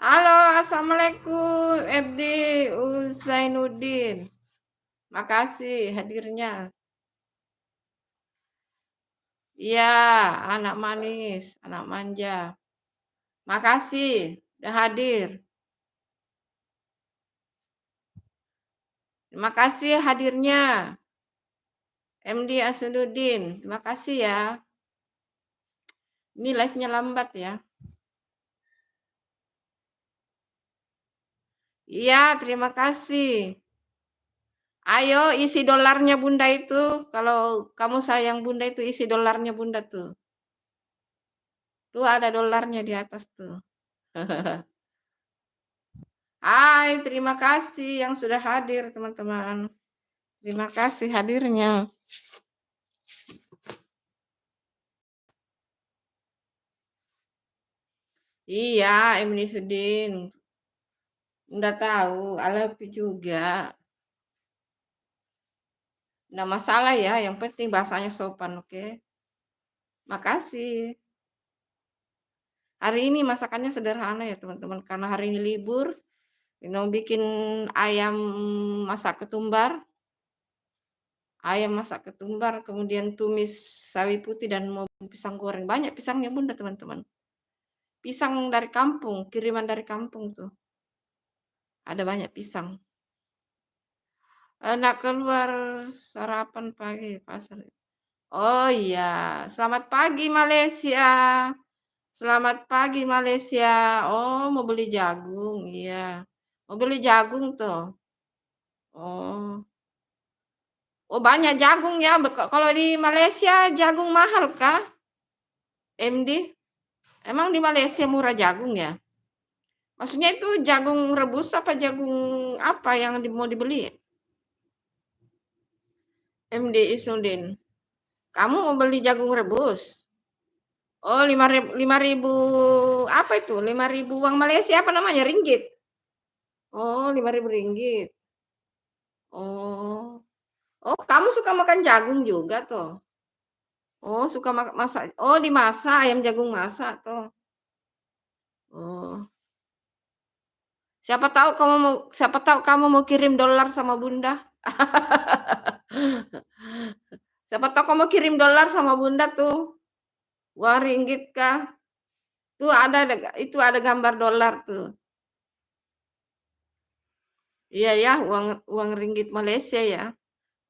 Halo, Assalamualaikum, FD Uzainuddin. Makasih hadirnya. Iya, anak manis, anak manja. Makasih, udah hadir. Terima kasih hadirnya, MD Asududdin. Terima kasih ya. Ini live-nya lambat ya. Iya, terima kasih. Ayo isi dolarnya Bunda itu. Kalau kamu sayang Bunda itu isi dolarnya Bunda tuh. Tuh ada dolarnya di atas tuh. Hai, terima kasih yang sudah hadir teman-teman. Terima kasih hadirnya. Iya, Emily Sudin. Udah tahu, Alafi juga. Nggak masalah ya, yang penting bahasanya sopan, oke? Makasih. Hari ini masakannya sederhana ya teman-teman, karena hari ini libur. Mau bikin ayam masak ketumbar. Ayam masak ketumbar, kemudian tumis sawi putih dan mau pisang goreng. Banyak pisangnya Bunda teman-teman. Pisang dari kampung, kiriman dari kampung tuh. Ada banyak pisang. Nak keluar sarapan pagi pasar. Oh iya, selamat pagi Malaysia. Selamat pagi Malaysia. Oh, mau beli jagung, iya. Mau beli jagung tuh. Oh. Oh, banyak jagung ya. Kalau di Malaysia jagung mahal kah? MD? Emang di Malaysia murah jagung ya? Maksudnya itu jagung rebus apa jagung apa yang mau dibeli? MD Isnudin. Kamu mau beli jagung rebus? Oh, 5.000 apa itu? 5.000 uang Malaysia apa namanya? Ringgit. Oh, 5.000 ringgit. Oh. Oh, kamu suka makan jagung juga tuh. Oh, suka masak. Oh, dimasak ayam jagung masak tuh. Oh. Siapa tahu kamu mau kirim dolar sama Bunda. Siapa tahu kamu kirim dolar sama Bunda tuh. Uang ringgit kah? Tuh ada gambar dolar tuh. Iya ya, uang ringgit Malaysia ya.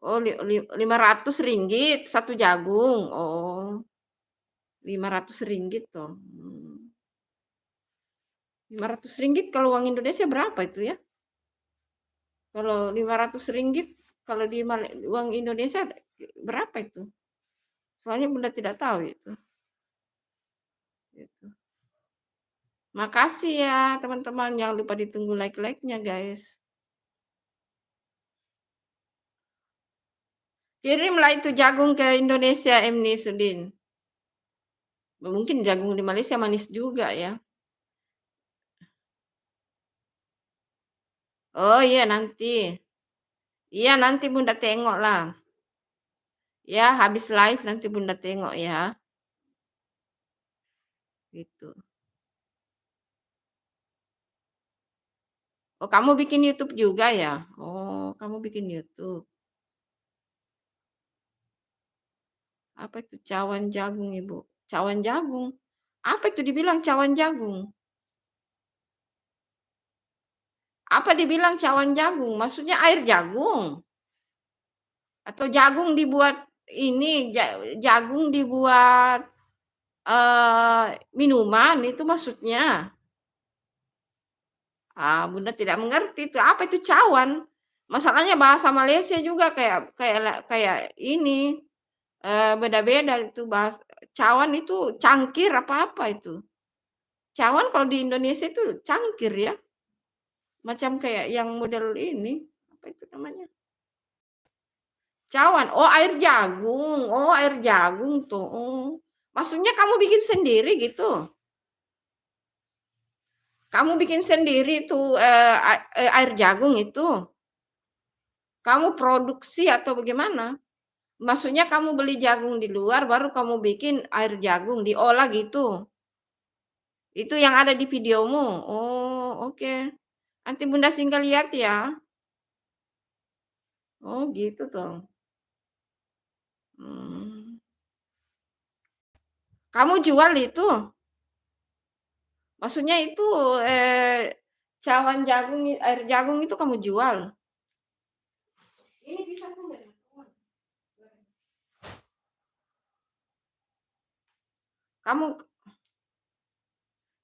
Oh, 500 ringgit satu jagung. Oh, 500 ringgit toh. 500 ringgit kalau uang Indonesia berapa itu ya? Kalau 500 ringgit kalau di uang Indonesia berapa itu? Soalnya Bunda tidak tahu itu. Gitu. Makasih ya teman-teman, jangan lupa ditunggu like-like-nya guys. Kirimlah itu jagung ke Indonesia, Emni Sudin. Mungkin jagung di Malaysia manis juga ya. Oh iya nanti. Iya nanti Bunda tengok lah. Ya habis live nanti Bunda tengok ya. Gitu. Oh kamu bikin YouTube juga ya? Oh kamu bikin YouTube. Apa itu cawan jagung Ibu? Cawan jagung? Apa itu dibilang cawan jagung? Apa dibilang cawan jagung? Maksudnya air jagung? Atau jagung dibuat ini, jagung dibuat minuman itu maksudnya? Bunda tidak mengerti itu. Apa itu cawan? Masalahnya bahasa Malaysia juga kayak kayak kayak ini beda-beda itu bahasa. Cawan itu cangkir apa-apa itu. Cawan kalau di Indonesia itu cangkir ya. Macam kayak yang model ini. Apa itu namanya? Cawan. Oh, air jagung. Oh, air jagung tuh. Oh. Maksudnya kamu bikin sendiri gitu? Kamu bikin sendiri tuh air jagung itu? Kamu produksi atau bagaimana? Maksudnya kamu beli jagung di luar baru kamu bikin air jagung diolah gitu. Itu yang ada di videomu. Oh, Oh, oke. Nanti Bunda singgah lihat ya. Oh, gitu toh. Kamu jual itu? Maksudnya itu cawan jagung, air jagung itu kamu jual? Ini bisa tuh. Kamu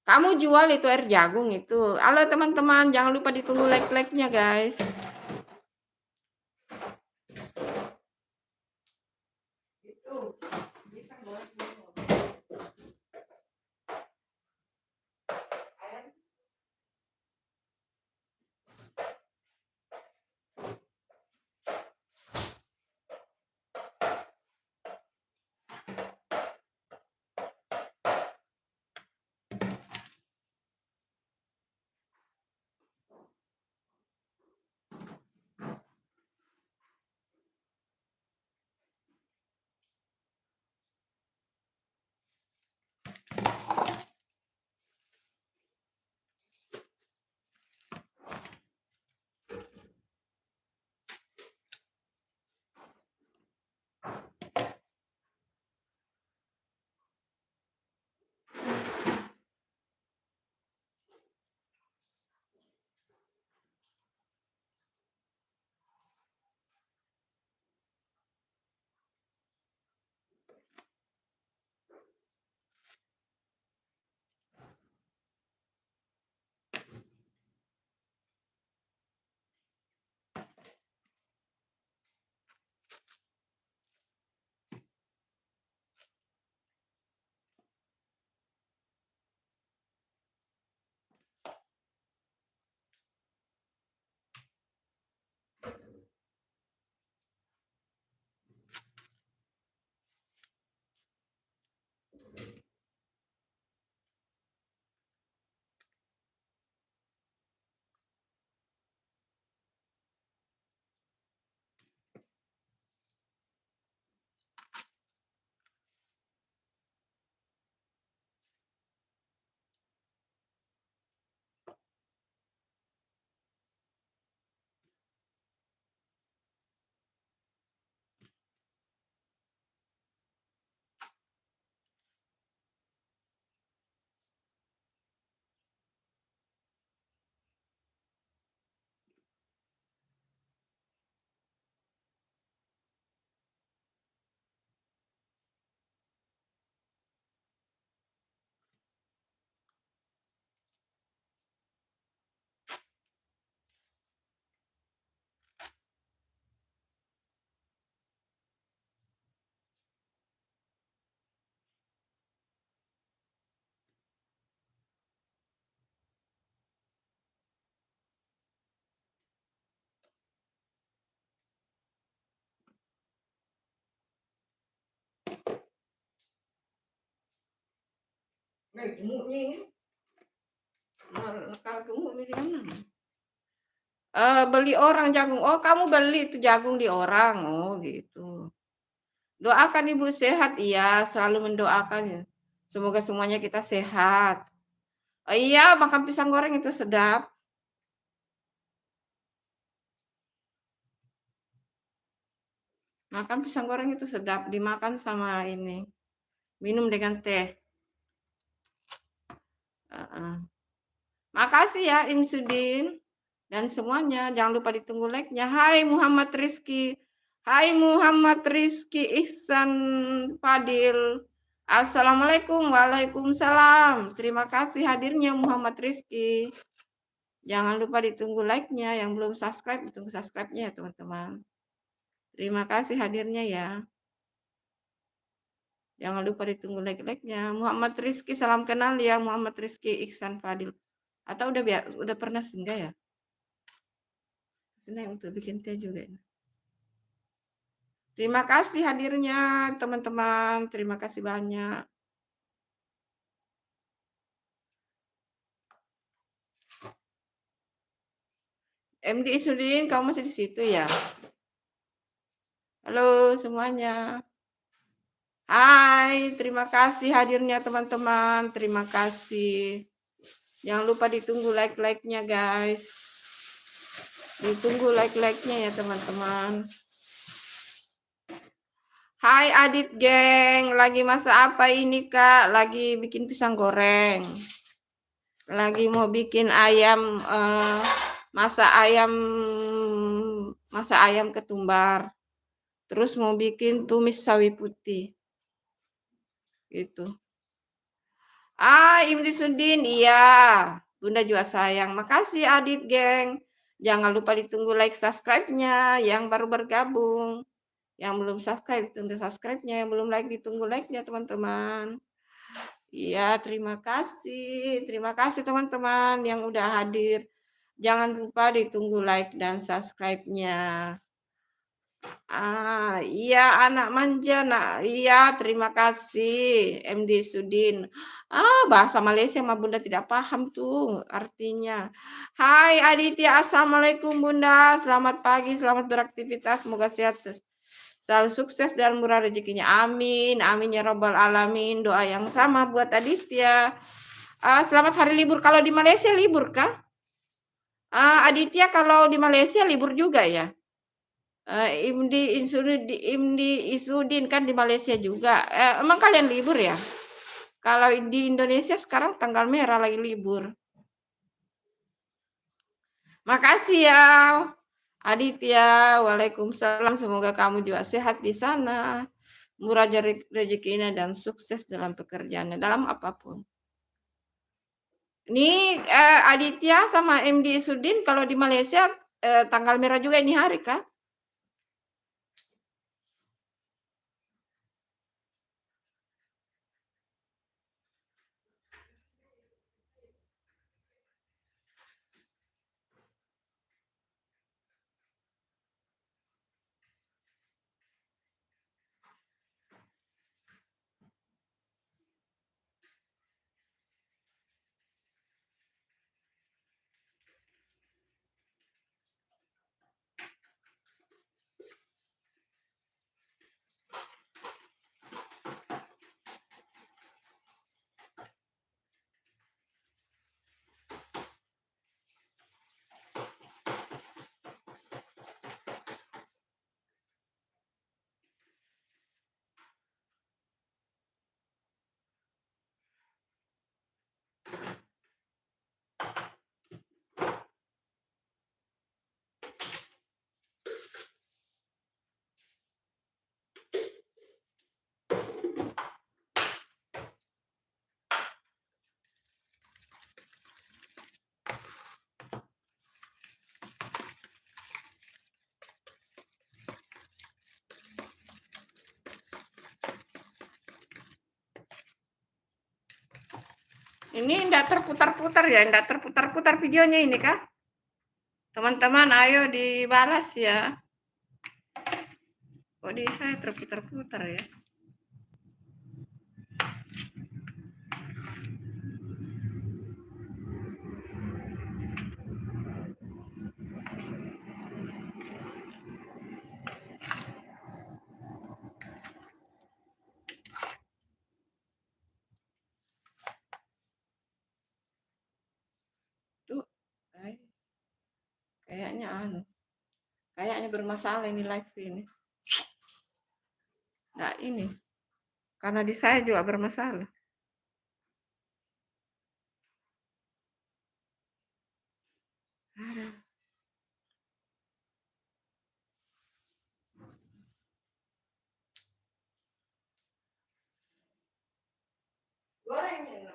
kamu jual itu air jagung itu. Halo teman-teman, jangan lupa ditunggu like-like-nya guys. Itu bisa buat gemuknya ini. Kalau gemuk ini di mana? Beli orang jagung. Oh, kamu beli itu jagung di orang. Oh, gitu. Doakan Ibu sehat, iya, selalu mendoakan ya. Semoga semuanya kita sehat. Oh, iya, makan pisang goreng itu sedap. Makan pisang goreng itu sedap, dimakan sama ini. Minum dengan teh. Makasih ya Im Sudin dan semuanya. Jangan lupa ditunggu like-nya. Hai Muhammad Rizky. Hai Muhammad Rizky Ihsan Fadil. Assalamualaikum. Waalaikumsalam. Terima kasih hadirnya Muhammad Rizky. Jangan lupa ditunggu like-nya. Yang belum subscribe, ditunggu subscribe-nya ya teman-teman. Terima kasih hadirnya ya. Jangan lupa ditunggu like-like-nya. Muhammad Rizky, salam kenal ya Muhammad Rizky Ihsan Fadil. Atau udah pernah singgah ya? Sini untuk bikin teh juga. Terima kasih hadirnya teman-teman. Terima kasih banyak. MD Isudin, kamu masih di situ ya? Halo semuanya. Hai, terima kasih hadirnya teman-teman. Terima kasih. Jangan lupa ditunggu like-like-nya guys. Ditunggu like-like-nya ya teman-teman. Hai Adit geng, lagi masak apa ini kak? Lagi bikin pisang goreng. Lagi mau bikin ayam, masak ayam, masak ayam ketumbar. Terus mau bikin tumis sawi putih. Gitu. Imri Sudin, iya. Bunda juga sayang. Makasih Adit geng. Jangan lupa ditunggu like subscribe-nya yang baru bergabung. Yang belum subscribe, ditunggu subscribe-nya. Yang belum like, ditunggu like-nya teman-teman. Iya, terima kasih. Terima kasih teman-teman yang udah hadir. Jangan lupa ditunggu like dan subscribe-nya. Iya anak manja nak. Iya, terima kasih MD Sudin. Bahasa Malaysia mah Bunda tidak paham tuh artinya. Hai Aditya, Assalamualaikum Bunda. Selamat pagi, selamat beraktivitas. Semoga sehat, selalu sukses dan murah rezekinya. Amin. Amin ya robbal alamin. Doa yang sama buat Aditya. Selamat hari libur. Kalau di Malaysia libur kah? Aditya kalau di Malaysia libur juga ya? Imdi Isudin kan di Malaysia juga. Emang kalian libur ya? Kalau di Indonesia sekarang tanggal merah lagi libur. Makasih ya Aditya. Waalaikumsalam. Semoga kamu juga sehat di sana. Murah rezekinya dan sukses dalam pekerjaannya, dalam apapun. Ini Aditya sama MD Isudin kalau di Malaysia tanggal merah juga ini hari kah? Ini enggak terputar-putar ya, enggak terputar-putar videonya ini kah? Teman-teman, ayo dibalas ya. Kok di saya terputar-putar ya? Tuh, kayaknya kayaknya bermasalah ini live ini. Nah ini, karena di saya juga bermasalah. Aduh. Goreng ya.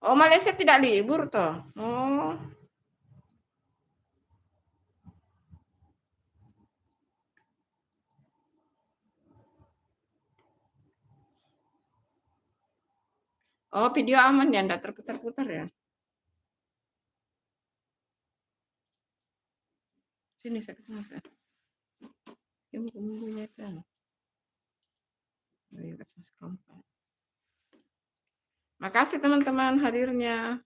Oh, Malaysia tidak libur toh? Oh. Oh, video aman ya, enggak terputar-putar ya? Sini saya kesana saya. Yang bumbunya kan. Oh, iya, kasih kompas. Makasih teman-teman hadirnya.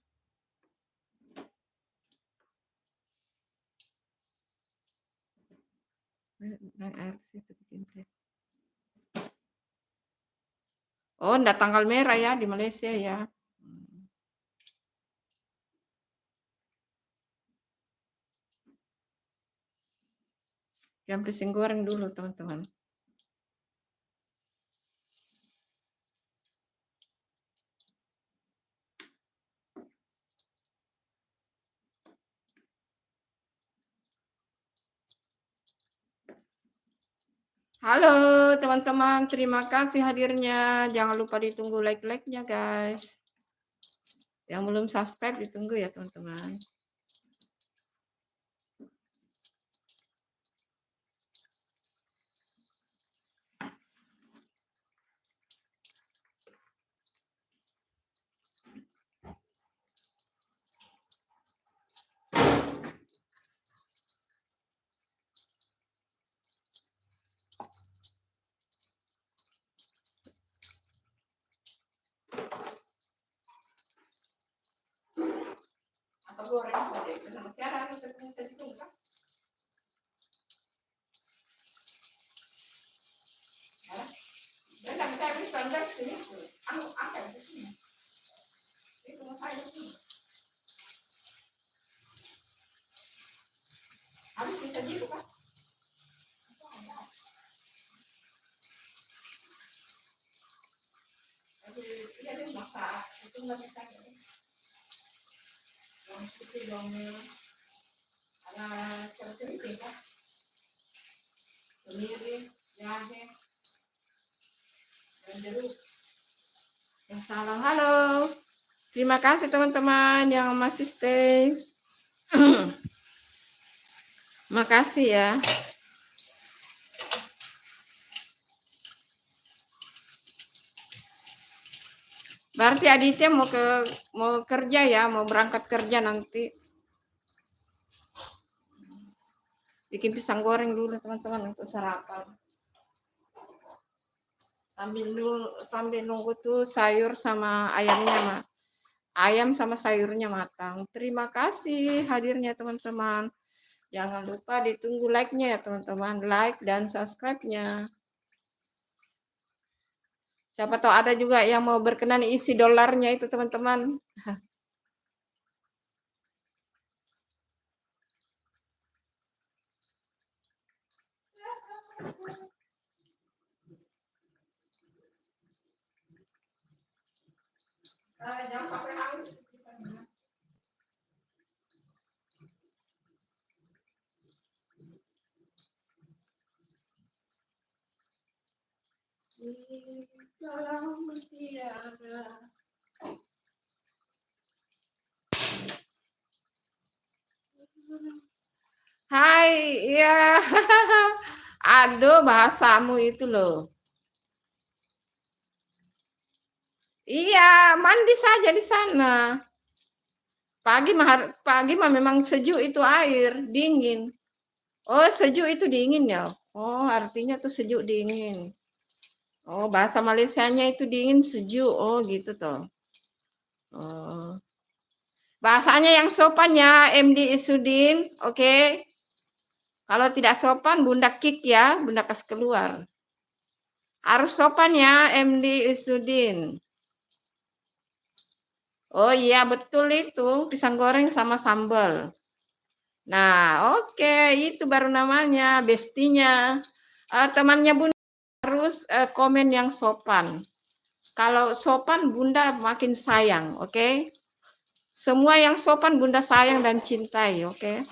Naik air situ bikin teh. Oh, enggak tanggal merah ya di Malaysia ya. Yang pisang goreng dulu teman-teman. Halo teman-teman, terima kasih hadirnya. Jangan lupa ditunggu like-like-nya guys. Yang belum subscribe ditunggu ya teman-teman. Atau goreng saja, masih ada bisa ditunggu. Dan bisa habis bandar sini. Anu ada di sini. Itu mau saya sini. Habis bisa gitu kan? Iya dia masak. Itu nggak bisa. Yang putih dongnya. Ada cerita kan? Kemiri, jahe, dan jeruk. Salam halo. Terima kasih teman-teman yang masih stay. Makasih ya. Berarti Aditya mau kerja ya, mau berangkat kerja nanti. Bikin pisang goreng dulu teman-teman untuk sarapan. Sambil nunggu tuh sayur sama ayamnya ayam sama sayurnya matang. Terima kasih hadirnya teman-teman. Jangan lupa ditunggu like-nya ya teman-teman, like dan subscribe-nya. Siapa tahu ada juga yang mau berkenan isi dolarnya itu teman-teman. Jangan sampai habis. Hai, iya. Aduh, bahasamu itu loh. Iya, mandi saja di sana. Pagi mah memang sejuk itu air, dingin. Oh, sejuk itu dingin ya. Oh, artinya tuh sejuk dingin. Oh, bahasa Malaysianya itu dingin sejuk. Oh, gitu toh. Oh. Bahasanya yang sopan ya, MD Isudin. Oke. Kalau tidak sopan, Bunda kick ya, Bunda kasih keluar. Harus sopan ya, MD Isudin. Oh iya, betul itu. Pisang goreng sama sambal. Nah, oke, itu baru namanya bestinya. Temannya Bunda harus komen yang sopan. Kalau sopan Bunda makin sayang, oke? Semua yang sopan Bunda sayang dan cintai, oke?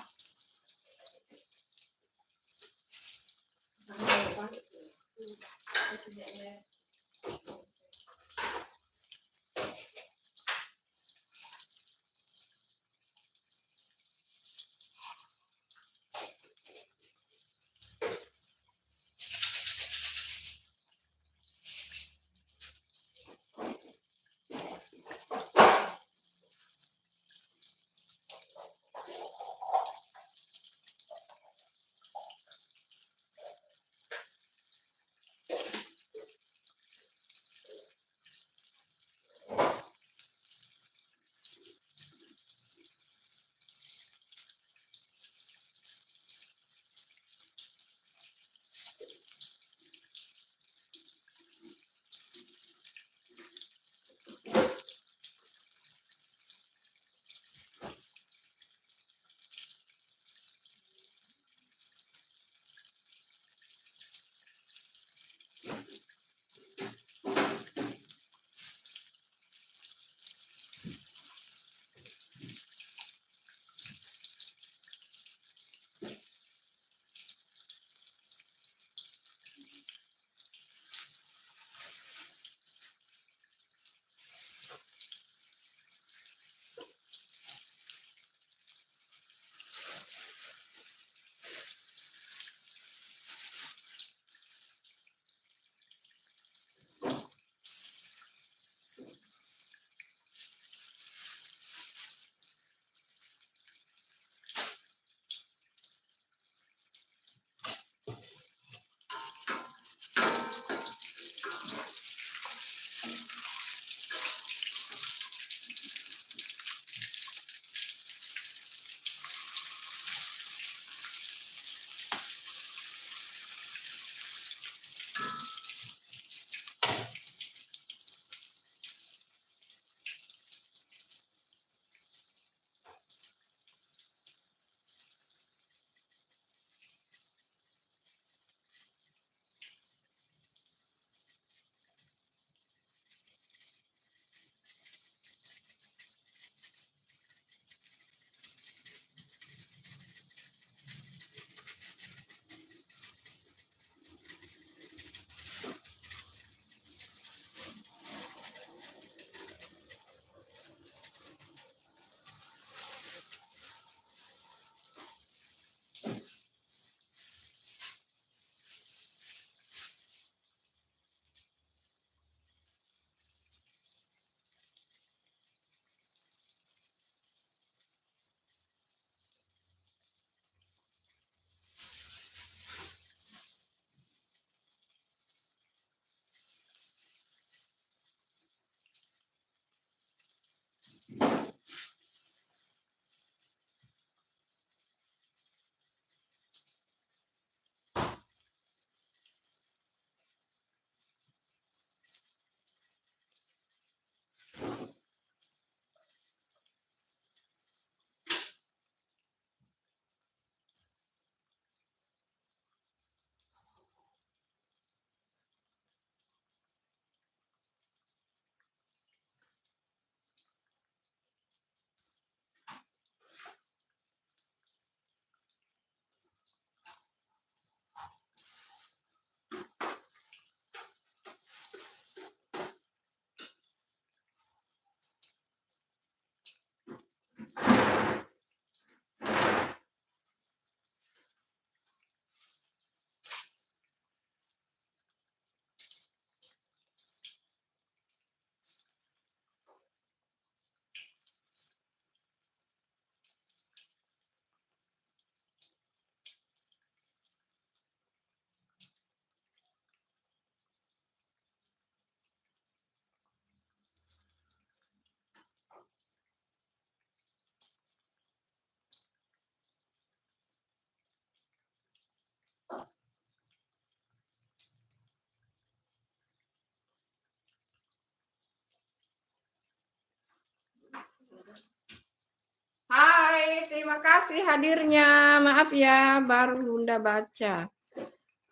terima kasih hadirnya. Maaf ya, baru Bunda baca.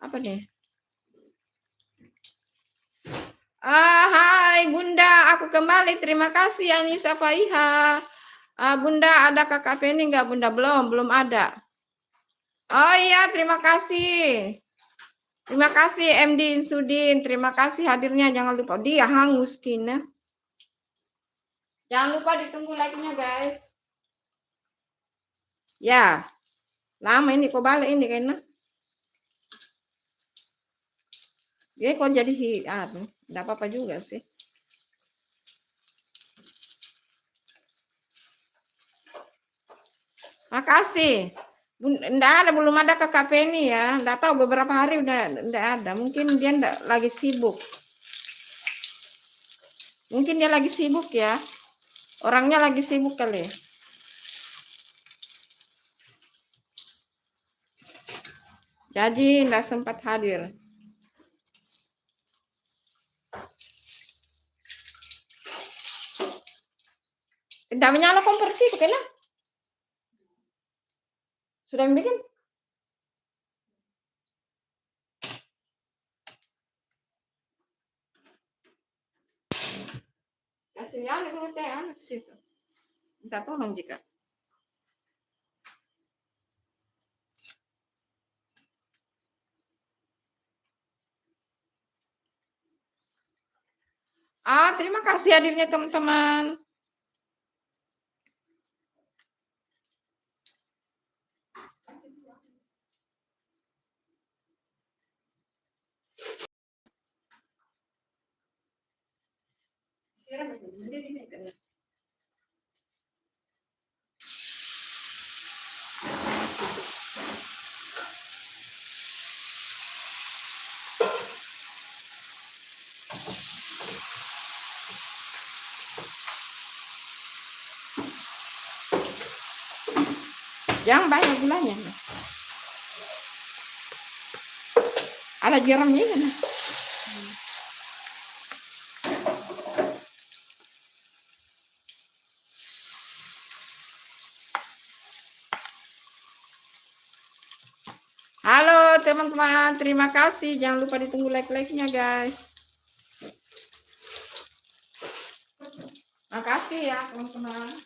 Apa nih? Hai Bunda, aku kembali. Terima kasih Anissa Faiha. Bunda, ada kakak Penny nggak Bunda? Belum ada. Oh iya, terima kasih. Terima kasih MD Insudin. Terima kasih hadirnya. Jangan lupa. Dia hangus kina. Jangan lupa ditunggu like-nya guys. Ya, lama ini kok balik ini kayaknya. Dia kok jadi enggak apa-apa juga sih. Makasih. Enggak ada, belum ada kakak Penny ya. Enggak tahu beberapa hari udah enggak ada. Mungkin dia enggak lagi sibuk. Mungkin dia lagi sibuk ya. Orangnya lagi sibuk kali. Jadi enggak sempat hadir. Enggak menyala konversi kayaknya. Sudah bikin? Kasih nyala dulu teh anak situ. Minta tolong jika. Terima kasih hadirnya teman-teman. Jangan banyak gulanya. Ada garamnya kan? Halo teman-teman, terima kasih. Jangan lupa ditunggu like-like-nya guys. Makasih ya teman-teman.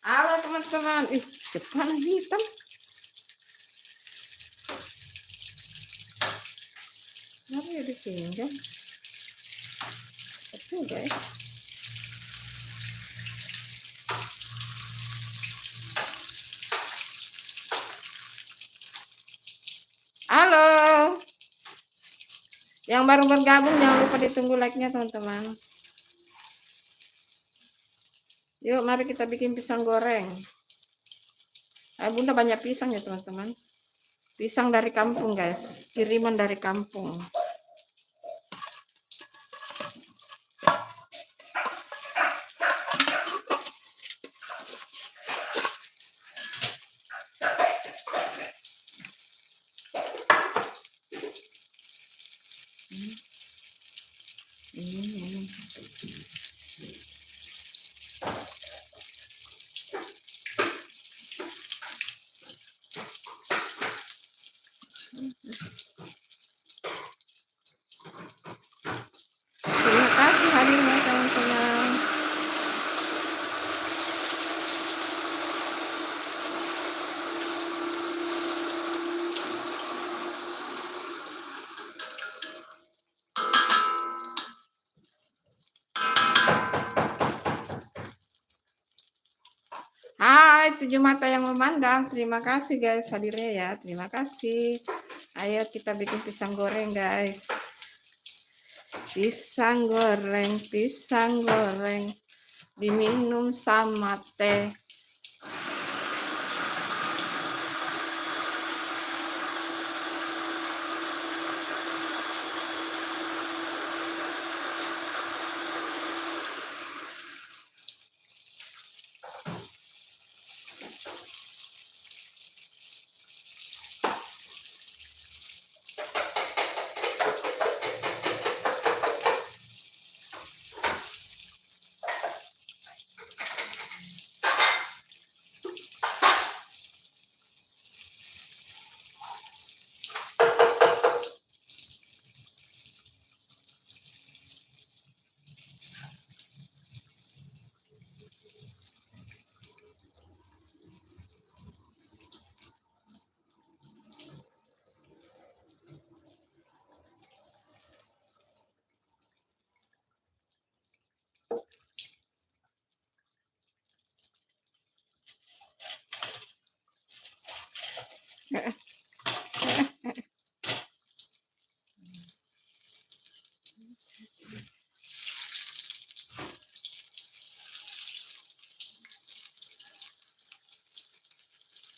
Halo teman-teman, depan hitam. Kenapa ya ditinggal? Betul guys. Halo. Yang baru bergabung jangan lupa ditunggu like-nya teman-teman. Yuk mari kita bikin pisang goreng. Bunda banyak pisang ya teman-teman. Pisang dari kampung guys, kiriman dari kampung. Terima kasih hadirnya teman-teman. Hai, 7 mata yang memandang. Terima kasih guys hadirnya ya. Terima kasih. Ayo kita bikin pisang goreng guys. Pisang goreng diminum sama teh.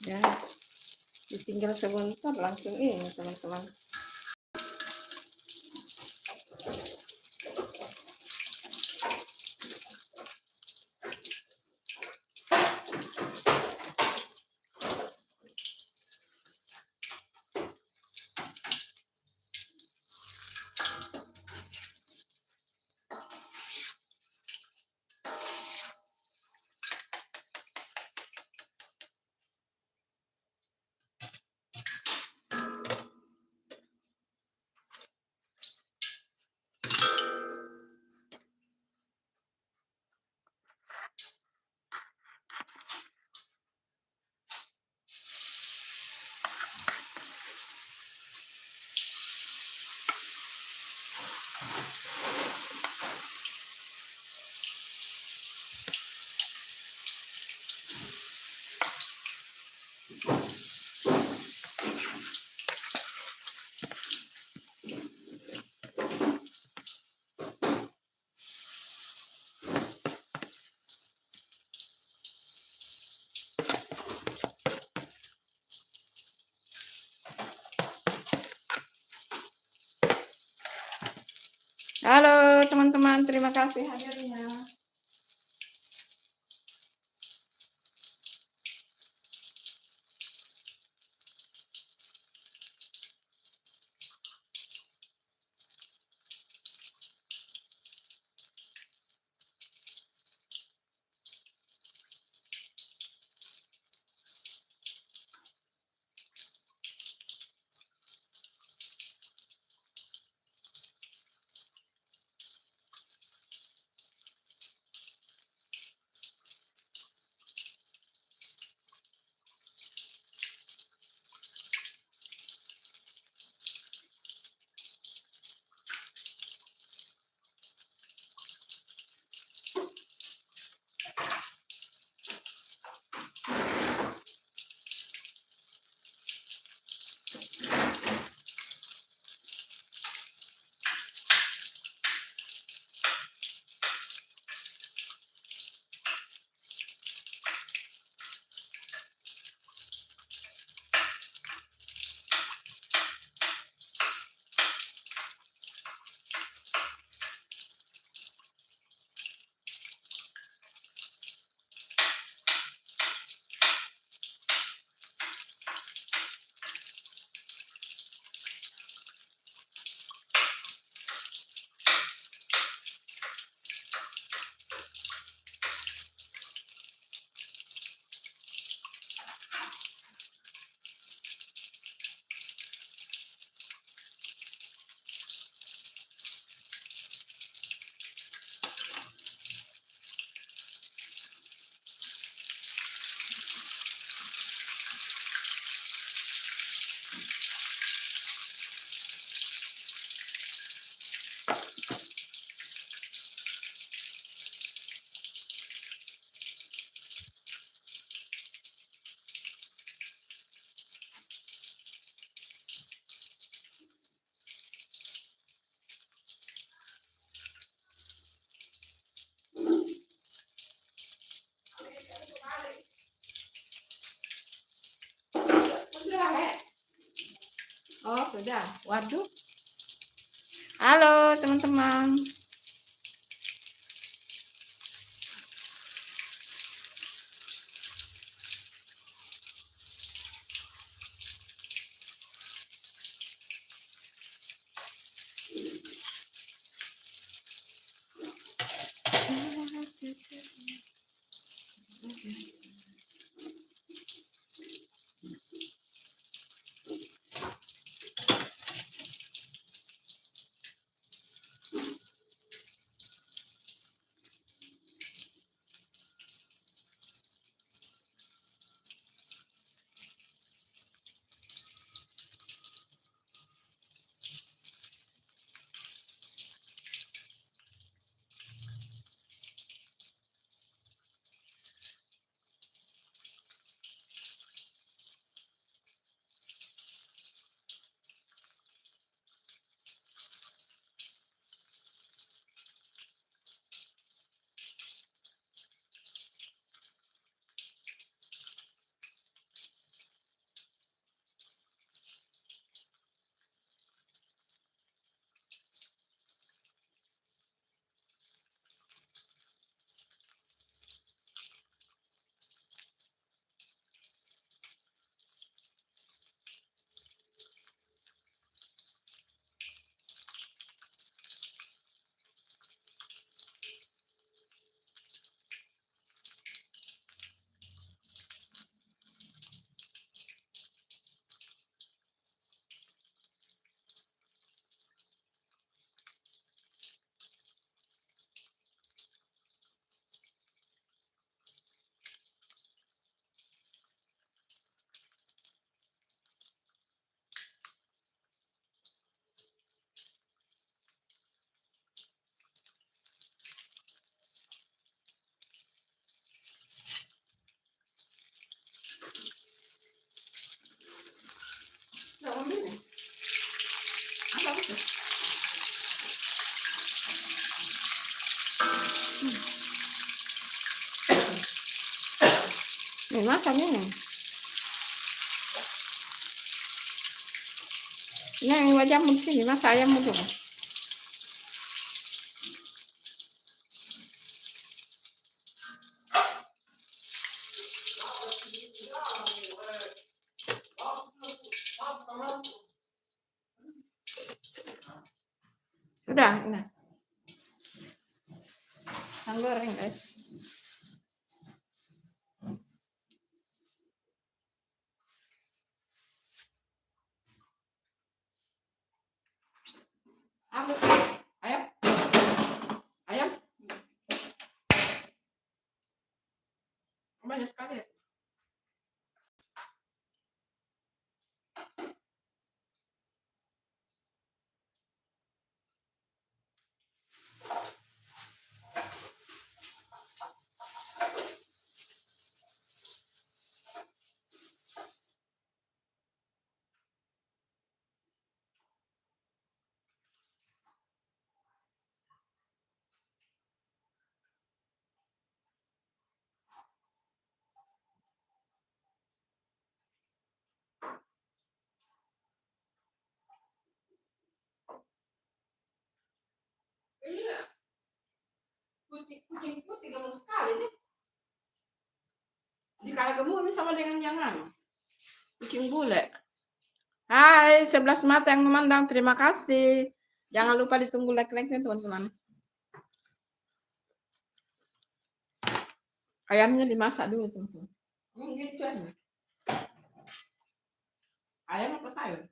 Ya, ditinggal sebentar langsung ini teman-teman. Halo teman-teman, terima kasih hadirnya. Oh, sudah. Waduh. Halo, teman-teman. Nih, masaknya nih. Yang wajahmu di sini, masa ayammu tuh. Udah, nah. Yang goreng, guys. Ayam. Ayam. Banyak sekali. Iya. Kucing putih gemuk sekali nih. Dikala gemuk ini sama dengan jangan. Kucing bule. Hai, 11 mata yang memandang, terima kasih. Jangan lupa ditunggu like-like-nya, teman-teman. Ayamnya dimasak dulu, teman-teman. Gitu aja. Ayam apa sayur?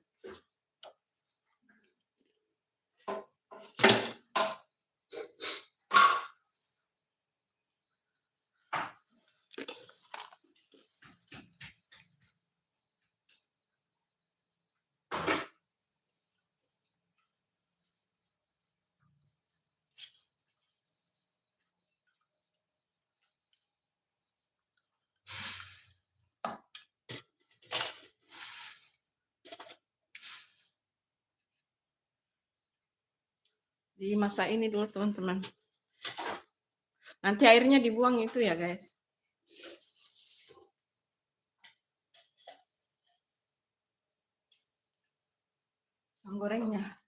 Dimasak ini dulu, teman-teman. Nanti airnya dibuang itu ya, guys. gorengnya.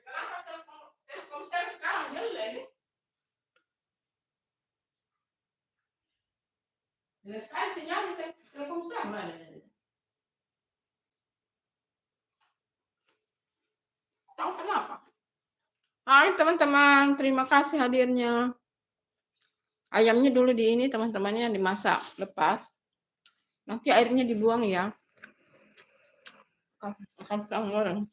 Kenapa Telkomsel sekarang jelek? Jelas sekali sinyal di Telkomsel mana? Tahu kenapa? Hai teman-teman, terima kasih hadirnya. Ayamnya dulu di ini teman-temannya dimasak, lepas. Nanti airnya dibuang ya. Akan tukang goreng.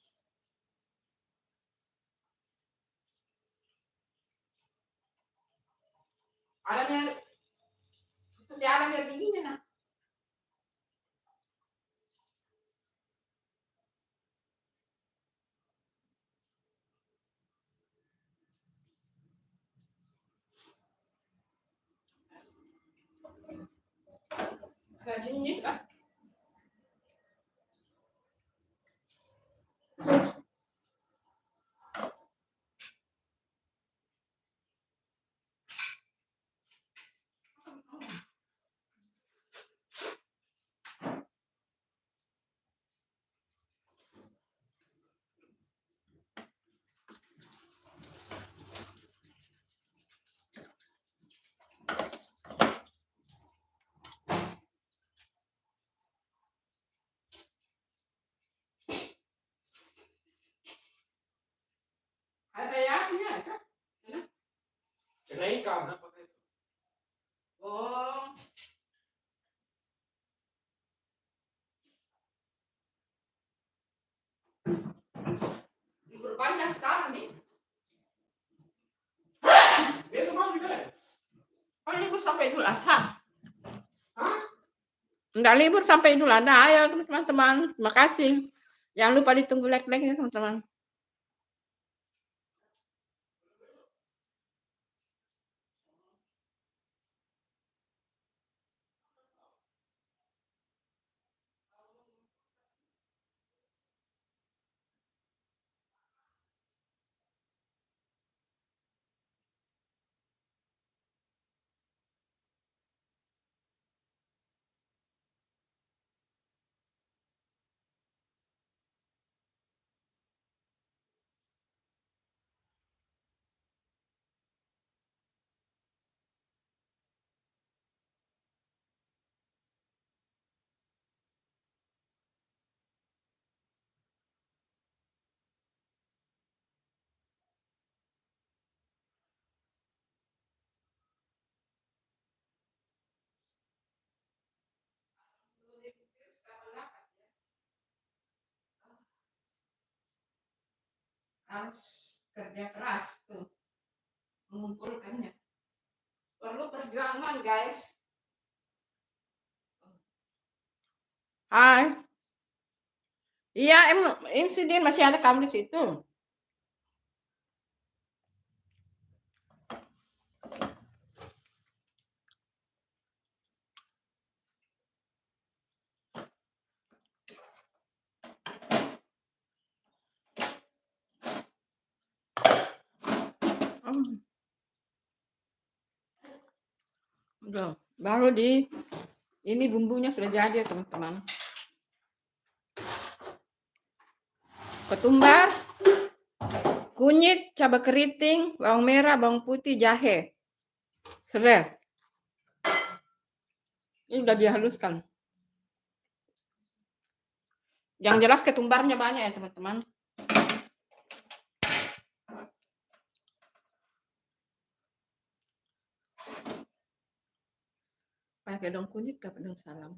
Alamnya, seperti alamnya dinginnya nah. Agak dingin lah. Ada apinya kan? Kenaikan apa itu? Oh, libur panjang sekarang nih. Besok masuk juga ya? Oh, libur sampai Idul Adha. Hah? Enggak libur sampai Idul Adha. Ayo teman-teman, terima kasih. Jangan lupa ditunggu like-like-nya teman-teman. Harus kerja keras tuh mengumpulkannya. Perlu perjuangan, guys. Hai. Iya, insiden masih ada kamu di situ. Udah, baru di ini bumbunya sudah jadi ya teman-teman. Ketumbar, kunyit, cabai keriting, bawang merah, bawang putih, jahe, serai. Ini udah dihaluskan. Yang jelas ketumbarnya banyak ya teman-teman. Pakai daun kunyit ke daun salam.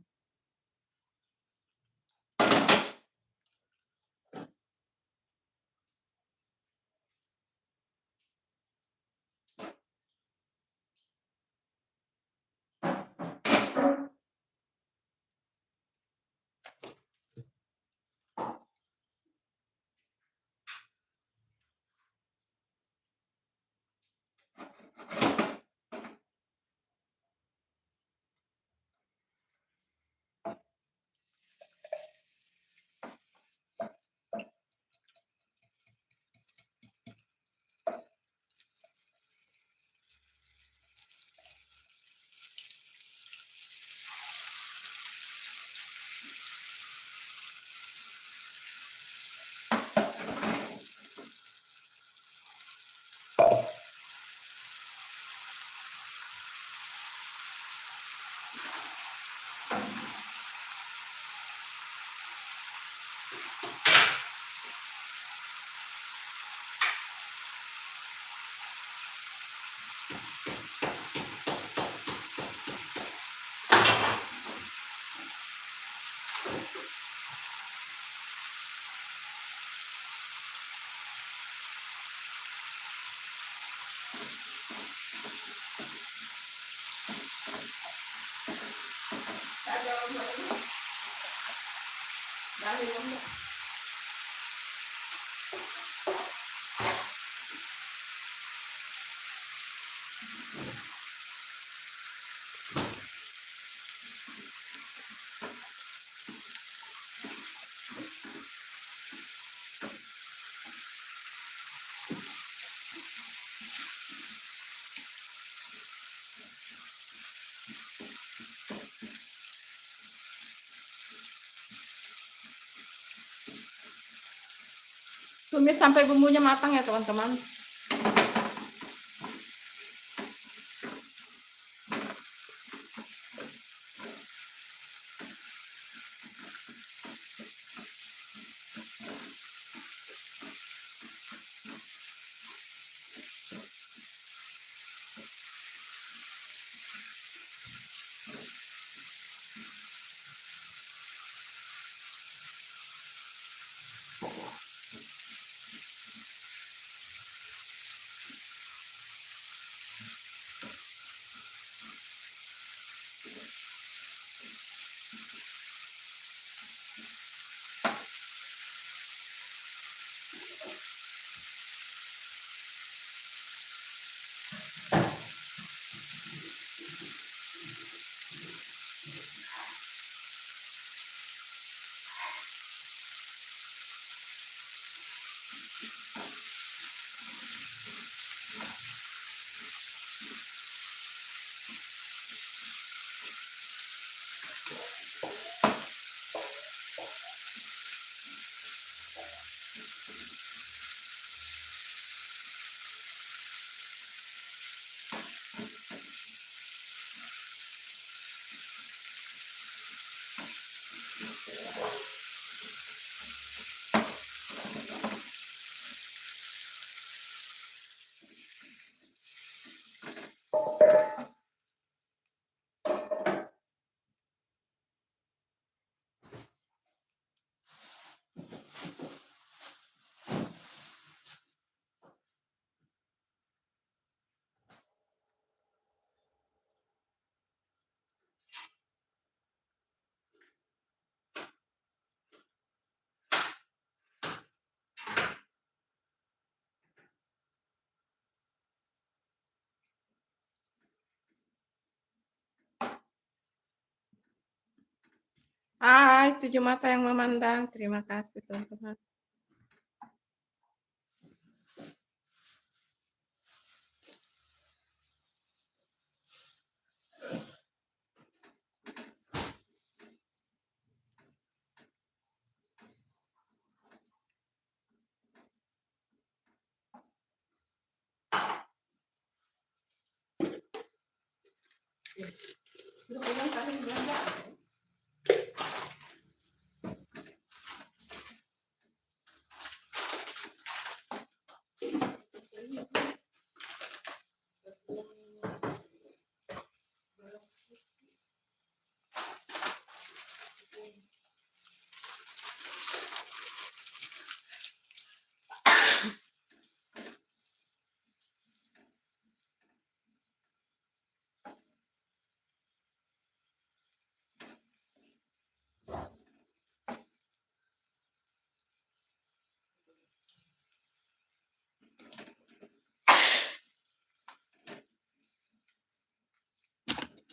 Tumis sampai bumbunya matang ya teman-teman. Hai, tujuh mata yang memandang. Terima kasih teman-teman.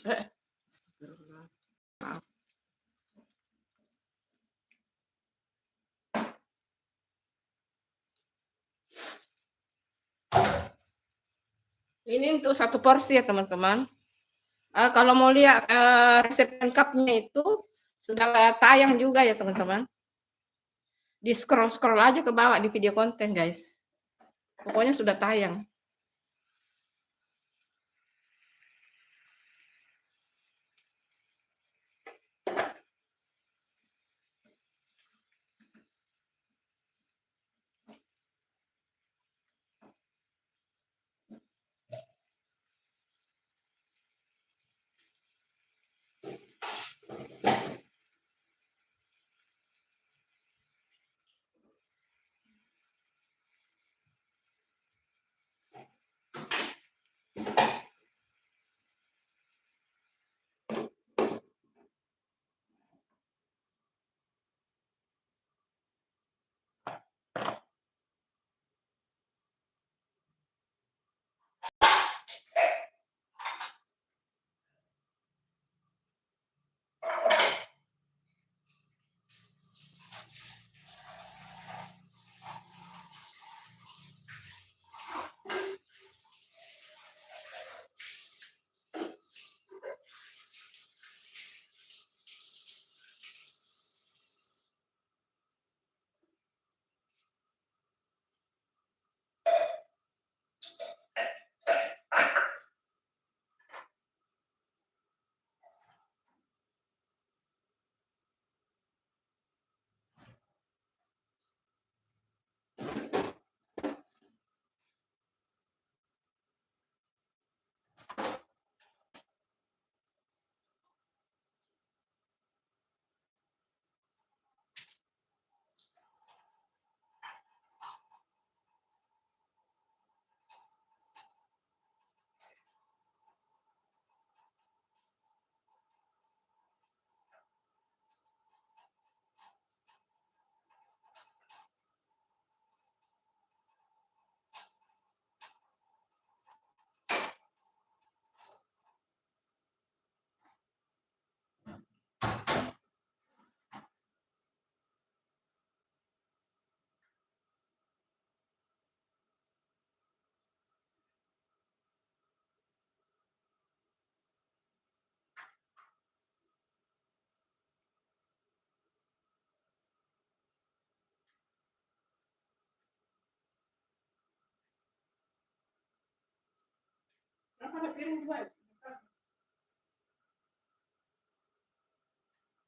Eh, Astagfirullah. Maaf. Ini untuk satu porsi ya teman-teman. Kalau mau lihat resep lengkapnya itu sudah tayang juga ya teman-teman. Di scroll-scroll aja ke bawah di video konten guys. Pokoknya sudah tayang.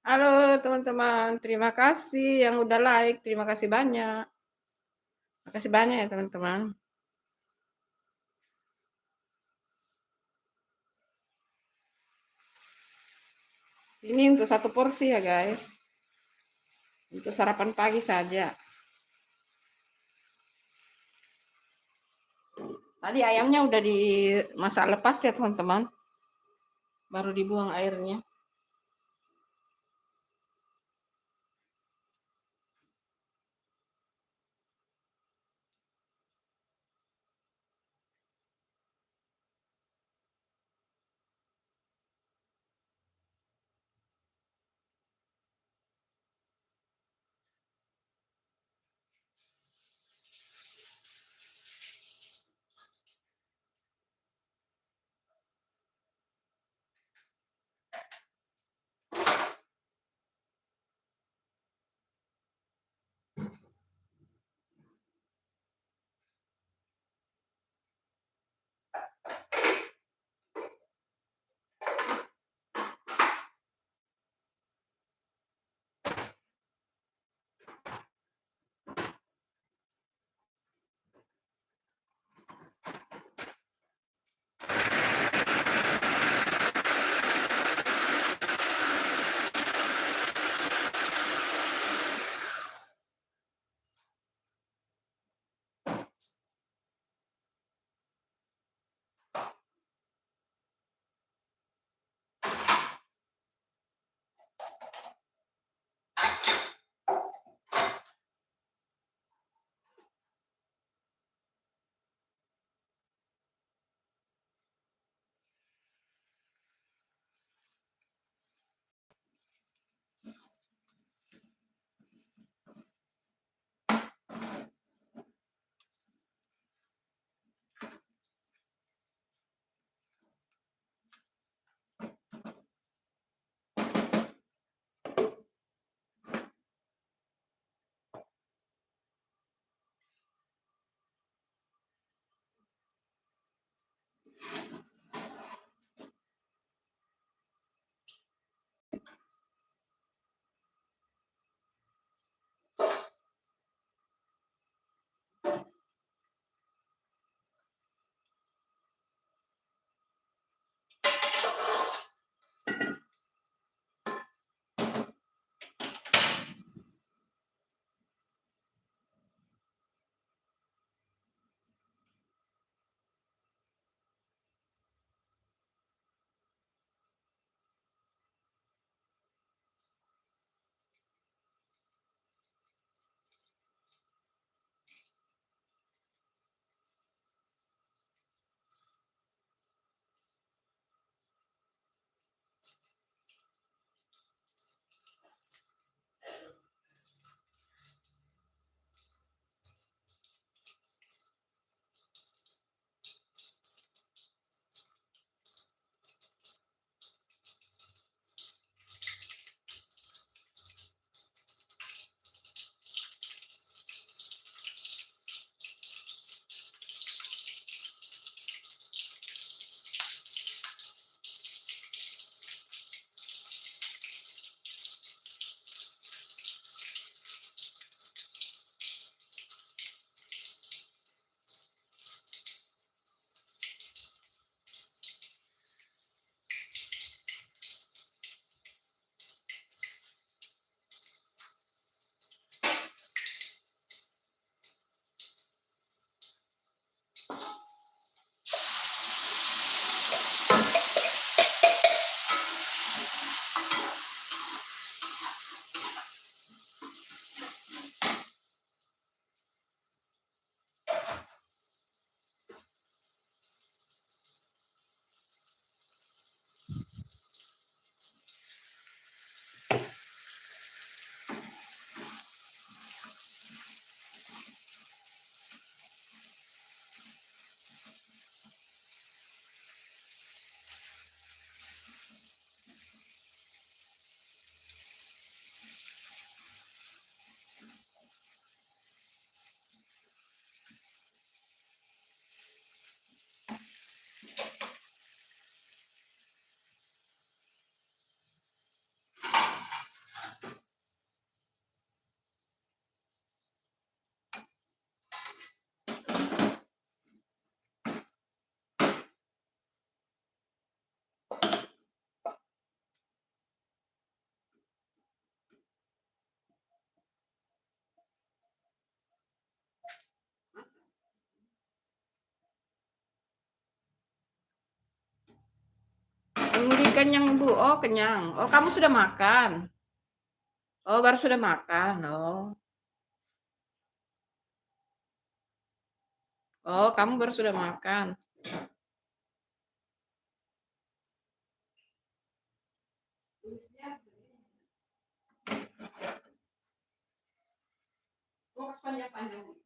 Halo teman-teman, terima kasih yang udah like, terima kasih banyak. Terima kasih banyak ya teman-teman. Ini untuk satu porsi ya guys. Untuk sarapan pagi saja. Tadi ayamnya udah dimasak lepas ya teman-teman. Baru dibuang airnya. kenyang Ibu? Oh, kenyang. Oh, kamu sudah makan? Oh, baru sudah makan. Oh. Oh, kamu baru sudah makan. Oh, panjang-panjang.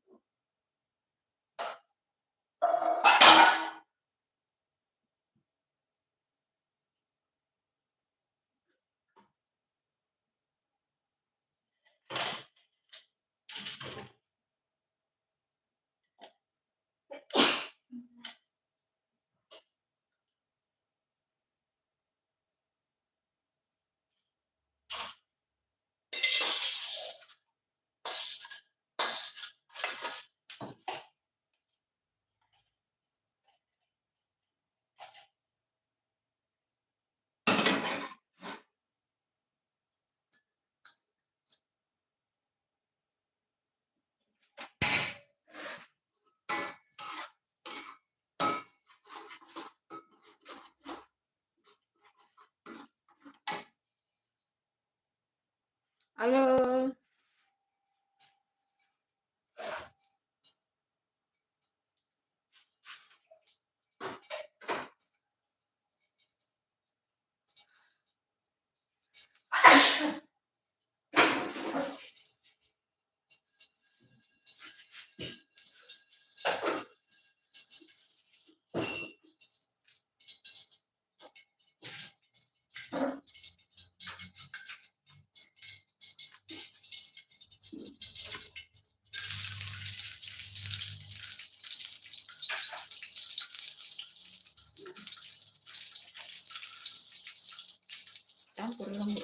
Halo. Campur lembut.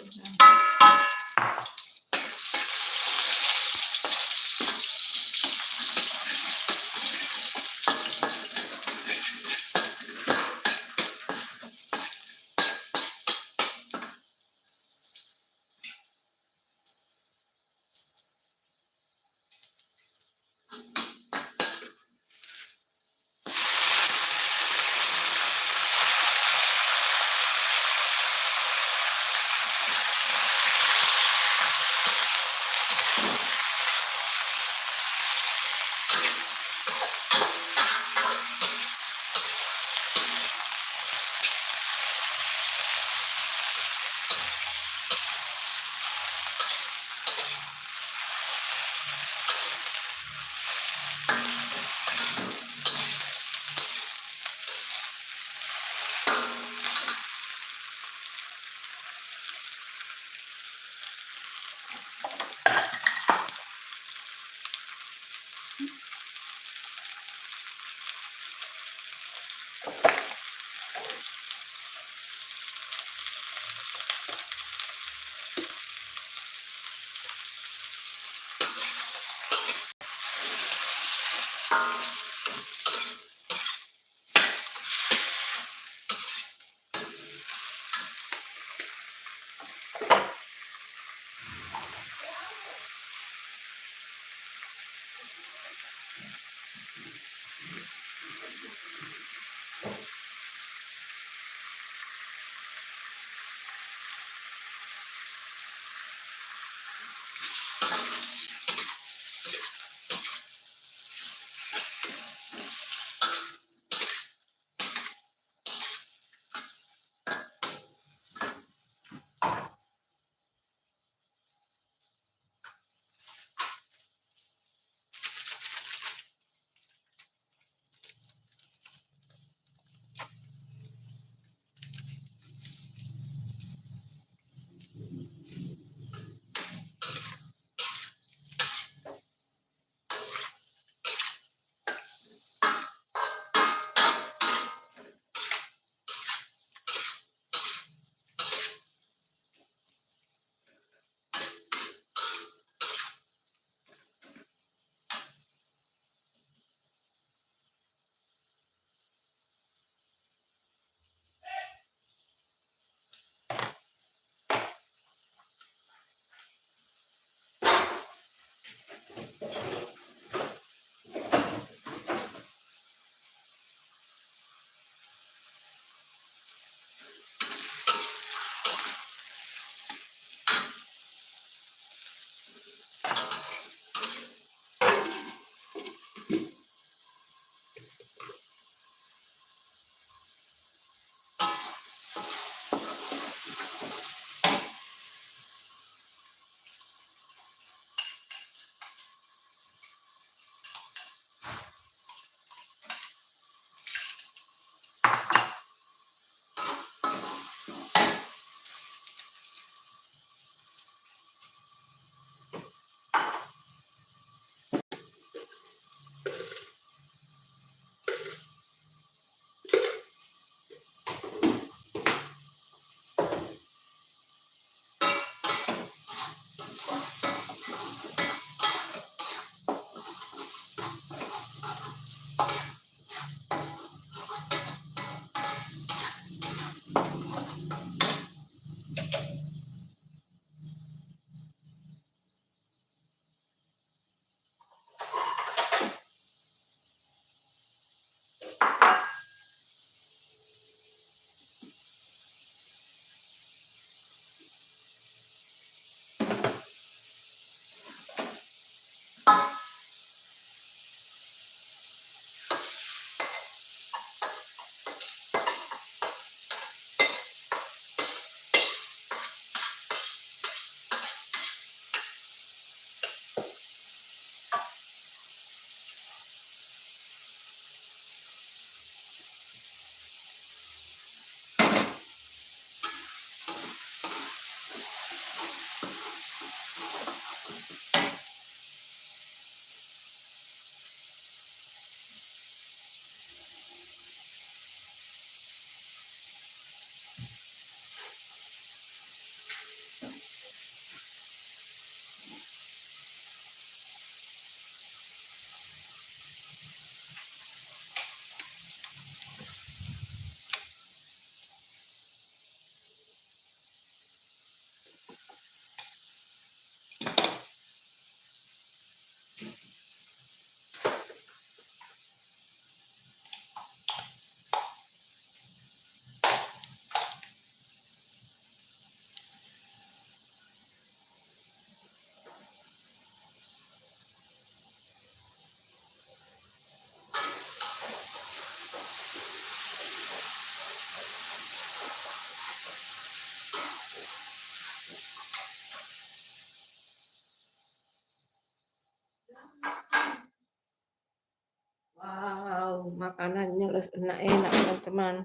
Makanannya enak-enak teman-teman.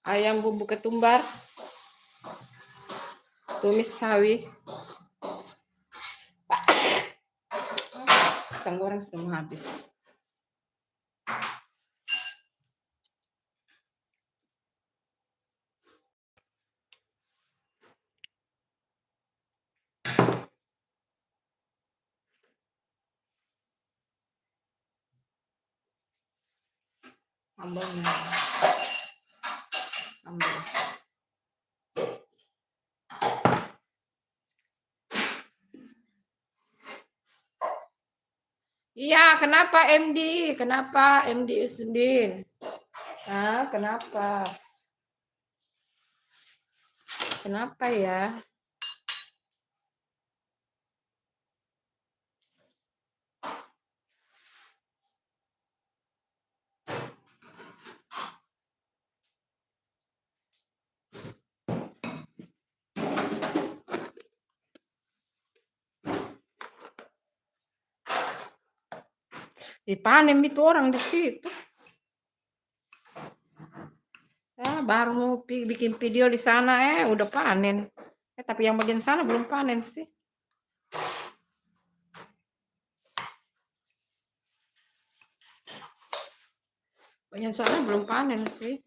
Ayam bumbu ketumbar, tumis sawi. Pisang goreng sudah mau habis. Sambalnya. Sambal. Iya, kenapa MD? Kenapa MD Usdin? Hah, kenapa? Kenapa ya? Dipanen itu orang di situ. Ya, baru mau bikin video di sana udah panen. Tapi yang bagian sana belum panen sih. Bagian sana belum panen sih.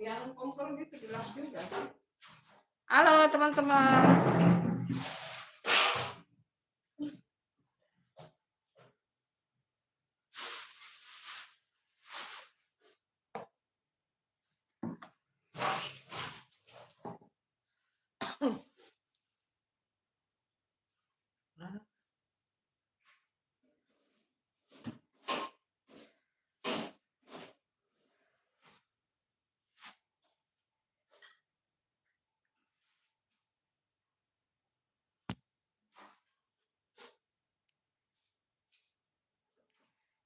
Yang kompor gitu jelas juga. Halo teman-teman.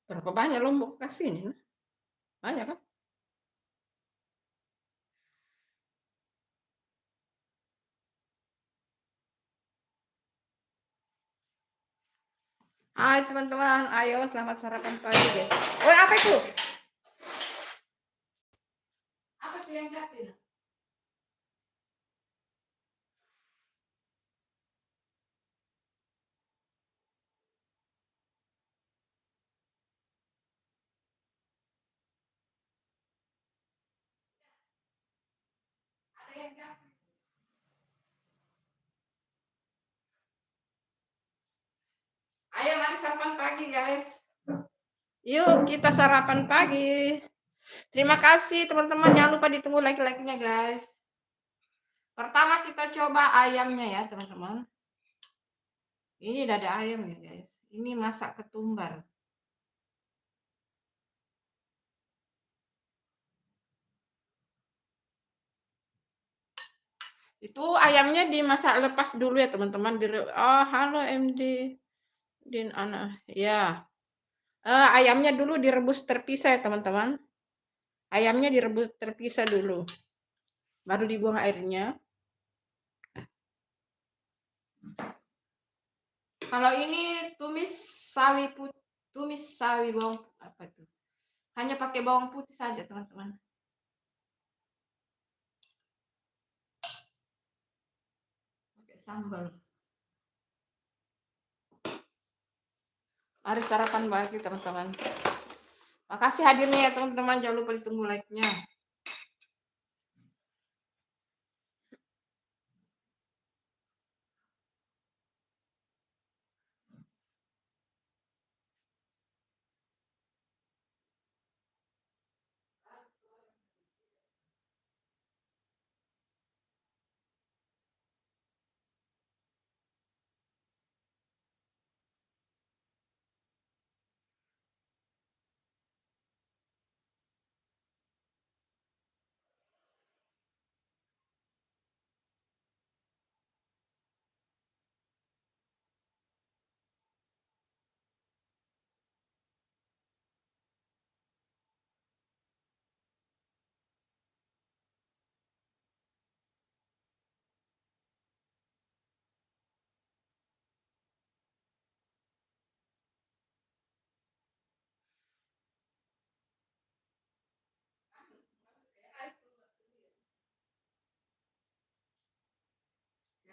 Berapa banyak lombok kasih ini? Banyak kan? Hai teman-teman, ayo selamat sarapan pagi deh. Oh, apa itu? Apa tuh yang jatuh? Ada yang jatuh. Ayo mari sarapan pagi guys. Yuk kita sarapan pagi. Terima kasih teman-teman, jangan lupa ditunggu like-like-nya guys. Pertama kita coba ayamnya ya teman-teman. Ini udah ada ayam ya guys. Ini masak ketumbar. Itu ayamnya dimasak lepas dulu ya teman-teman. Oh halo MD Din anak ya. Ayamnya dulu direbus terpisah ya teman-teman. Ayamnya direbus terpisah dulu. Baru dibuang airnya. Kalau ini tumis sawi putih, tumis sawi bawang apa itu? Hanya pakai bawang putih saja teman-teman. Pakai sambal. Mari sarapan pagi teman-teman. Makasih hadirnya ya teman-teman. Jangan lupa ditunggu like-nya.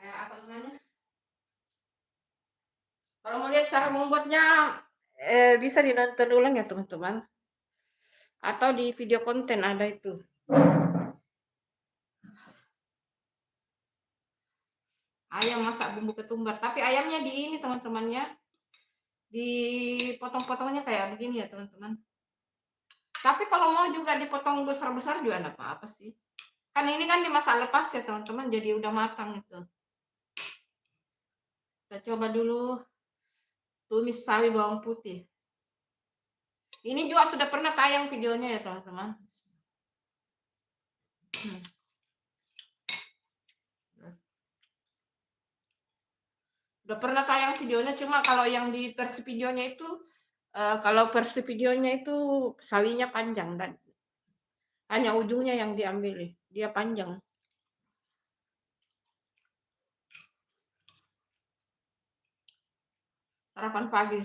Apa namanya? Kalau mau lihat cara membuatnya, bisa dinonton ulang ya teman-teman. Atau di video konten ada itu. Ayam masak bumbu ketumbar. Tapi ayamnya di ini teman-temannya. Dipotong-potongnya kayak begini ya teman-teman. Tapi kalau mau juga dipotong besar-besar juga enggak apa-apa sih. Kan ini kan dimasak lepas ya teman-teman. Jadi udah matang itu. Kita coba dulu tumis sawi bawang putih. Ini juga sudah pernah tayang videonya ya teman-teman. Udah pernah tayang videonya, cuma kalau yang di versi videonya itu, kalau versi videonya itu sawinya panjang dan hanya ujungnya yang diambil, dia panjang. Sarapan pagi.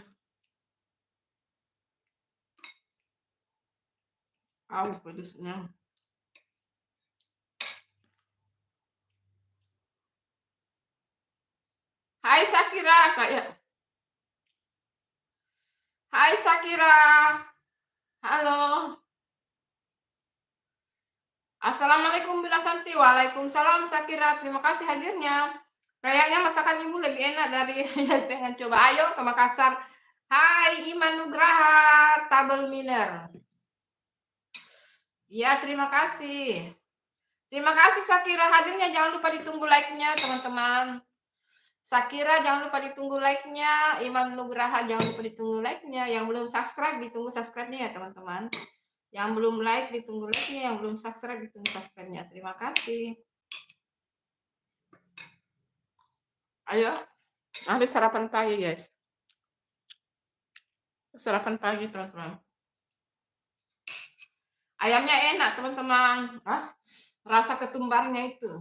Pedesnya. Hai Sakira, kayak. Hai Sakira. Halo. Assalamualaikum Bila Santi. Waalaikumsalam Sakira. Terima kasih hadirnya. Kayaknya masakan ibu lebih enak dari yang pengen coba. Ayo ke Makassar. Hai Iman Nugraha, Tabel Miller. Ya, terima kasih. Terima kasih Sakira hadirnya. Jangan lupa ditunggu like-nya teman-teman. Sakira jangan lupa ditunggu like-nya. Imam Nugraha jangan lupa ditunggu like-nya. Yang belum subscribe ditunggu subscribe-nya ya teman-teman. Yang belum like ditunggu like-nya. Yang belum subscribe ditunggu subscribe-nya. Terima kasih. Ayo, habis sarapan pagi guys. Sarapan pagi teman-teman. Ayamnya enak teman-teman. Rasa ketumbarnya itu.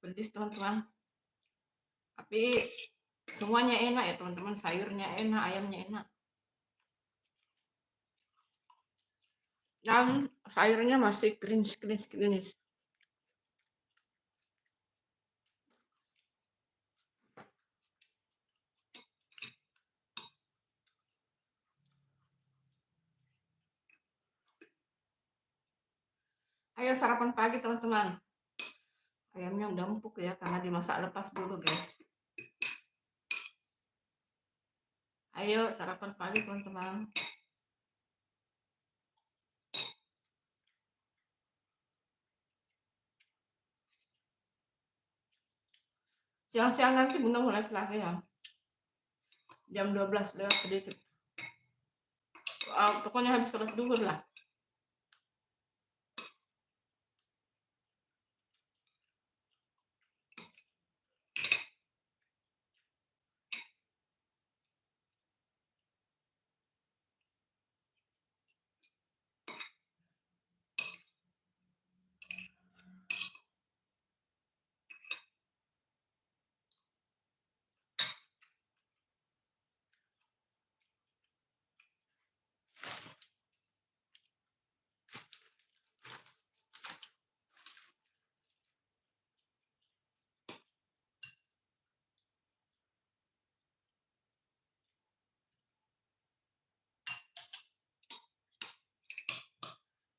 Pedes teman-teman. Tapi semuanya enak ya teman-teman. Sayurnya enak, ayamnya enak. Dan sayurnya masih krinis. Ayo sarapan pagi teman-teman. Ayamnya udah empuk ya karena dimasak lepas dulu guys. Ayo sarapan pagi teman-teman. Siang-siang nanti Bunda mulai lagi ya. Jam 12 lewat sedikit. Pokoknya habis sholat duhur lah.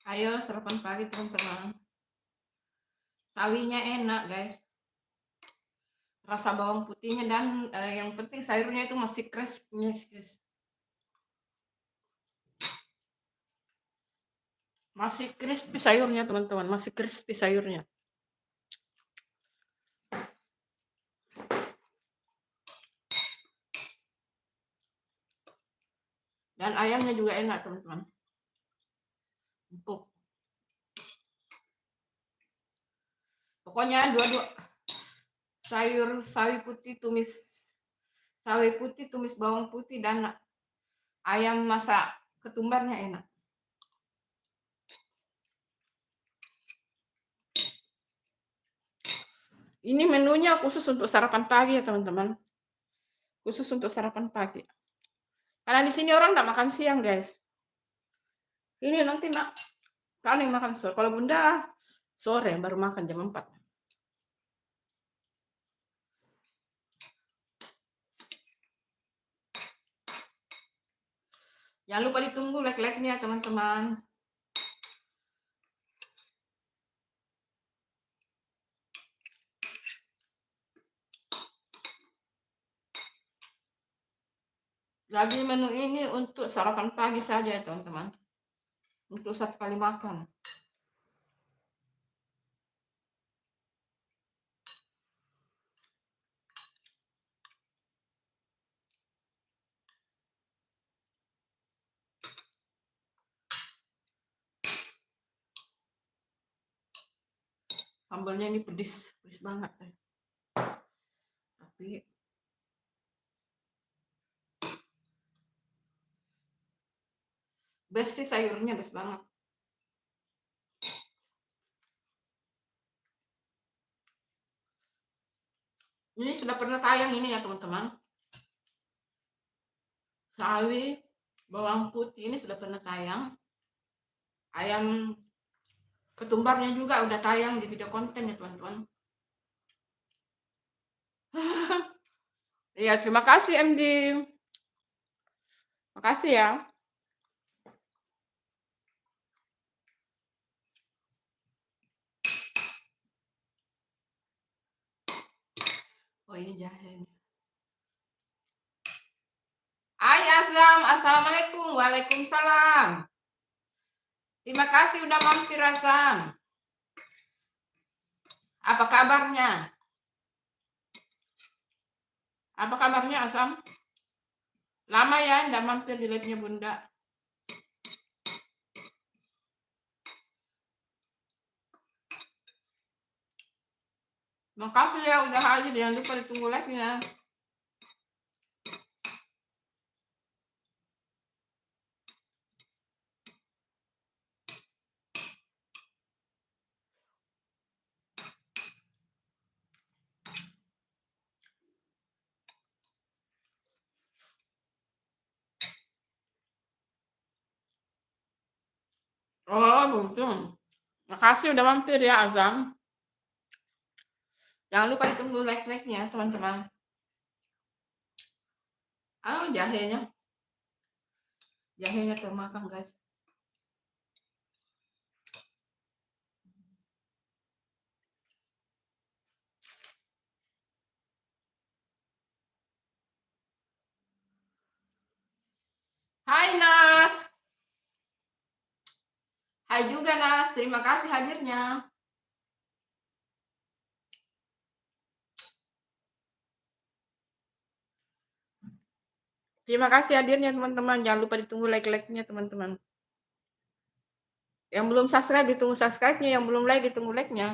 Ayo sarapan pagi teman-teman. Sawinya enak guys. Rasa bawang putihnya dan yang penting sayurnya itu masih crispy. Masih crispy sayurnya teman-teman, masih crispy sayurnya. Dan ayamnya juga enak teman-teman. Empuk. Pokoknya dua-dua sayur sawi putih tumis bawang putih dan ayam masak ketumbarnya enak. Ini menunya khusus untuk sarapan pagi ya teman-teman. Khusus untuk sarapan pagi. Karena di sini orang nggak makan siang guys. Ini nanti paling makan sore. Kalau Bunda sore baru makan jam 4. Jangan lupa ditunggu like-like-nya teman-teman. Jadi menu ini untuk sarapan pagi saja ya teman-teman. Untuk satu kali makan. Sambalnya ini pedes banget. Tapi best sih sayurnya, best banget. Ini sudah pernah tayang ini ya teman-teman. Sawi bawang putih ini sudah pernah tayang. Ayam ketumbarnya juga udah tayang di video konten ya teman-teman. Iya, terima kasih MD. Makasih ya. Oh ini jahe. Hai Azam, assalamualaikum. Waalaikumsalam. Terima kasih udah mampir Azam. Apa kabarnya? Apa kabarnya Azam? Lama ya nggak mampir di live-nya Bunda. Makasih ya udah hadir, jangan lupa ditunggu live-nya. Oh, belum. Makasih udah mampir ya Azam. Jangan lupa ditunggu like-like-nya teman-teman. Jahenya. Jahenya termakan guys. Hai Nas. Hai juga Nas, terima kasih hadirnya. Terima kasih hadirnya teman-teman. Jangan lupa ditunggu like-like-nya teman-teman. Yang belum subscribe ditunggu subscribe-nya, yang belum like ditunggu like-nya.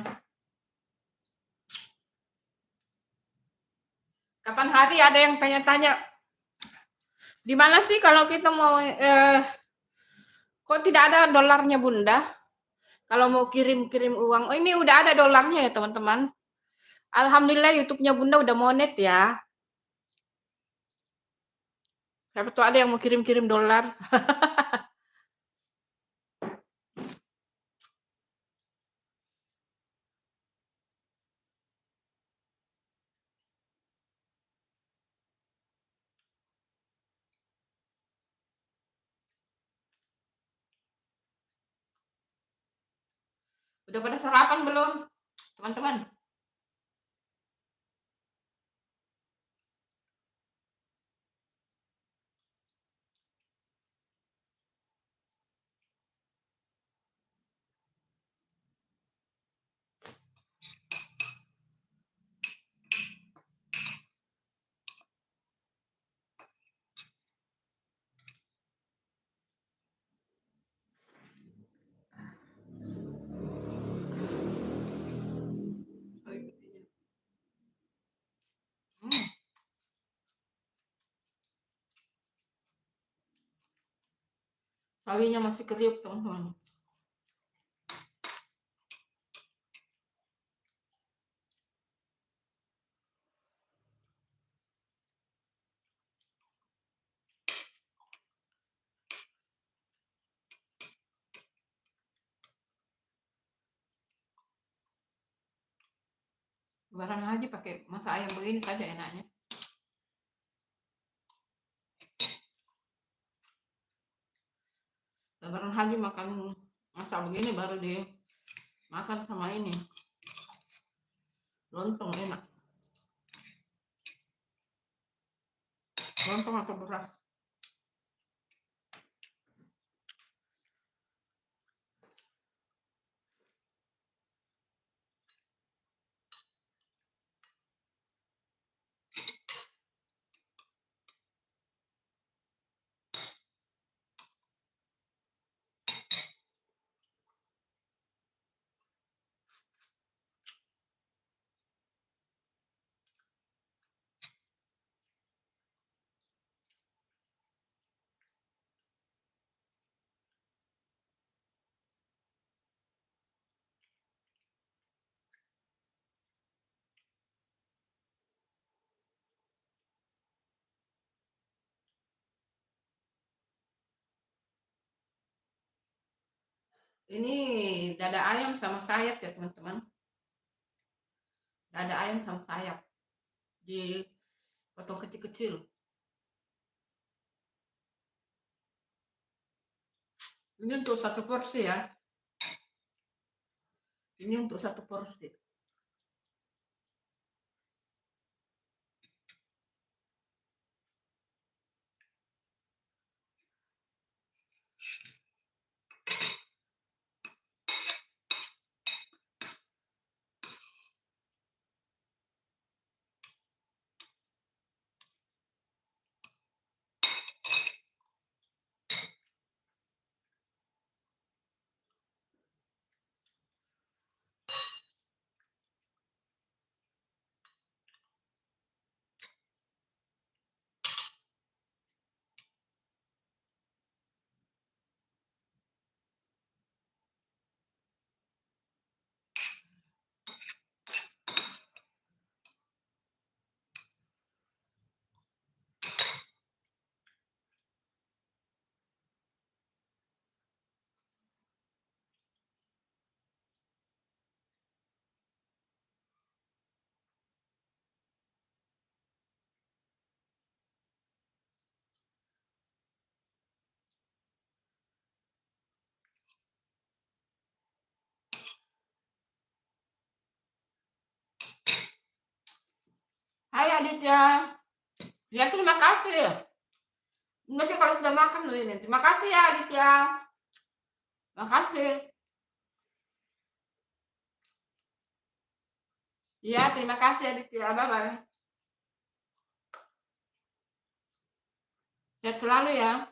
Kapan hari ada yang tanya-tanya, di mana sih kalau kita mau kok tidak ada dolarnya Bunda? Kalau mau kirim-kirim uang. Oh, ini udah ada dolarnya ya, teman-teman. Alhamdulillah YouTube-nya Bunda udah monet ya. Siapa tuh ada yang mau kirim-kirim dolar? Udah pada sarapan belum, teman-teman? Hmm, sawinya masih kriuk, teman-teman. Lebaran haji pakai masak ayam begini saja enaknya. Lebaran haji makan masak begini baru dimakan sama ini. Lontong enak. Lontong atau beras. Ini dada ayam sama sayap ya, teman-teman. Dada ayam sama sayap dipotong kecil-kecil. Ini untuk satu porsi ya. Ini untuk satu porsi. Hai Aditya. Ya terima kasih. Nanti kalau sudah makan ini. Terima kasih ya Aditya. Terima kasih. Iya, terima kasih Aditya. Bye-bye. Sehat selalu ya.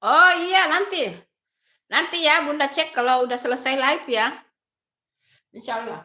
Oh iya, nanti. Nanti ya Bunda cek kalau udah selesai live ya. Insya Allah.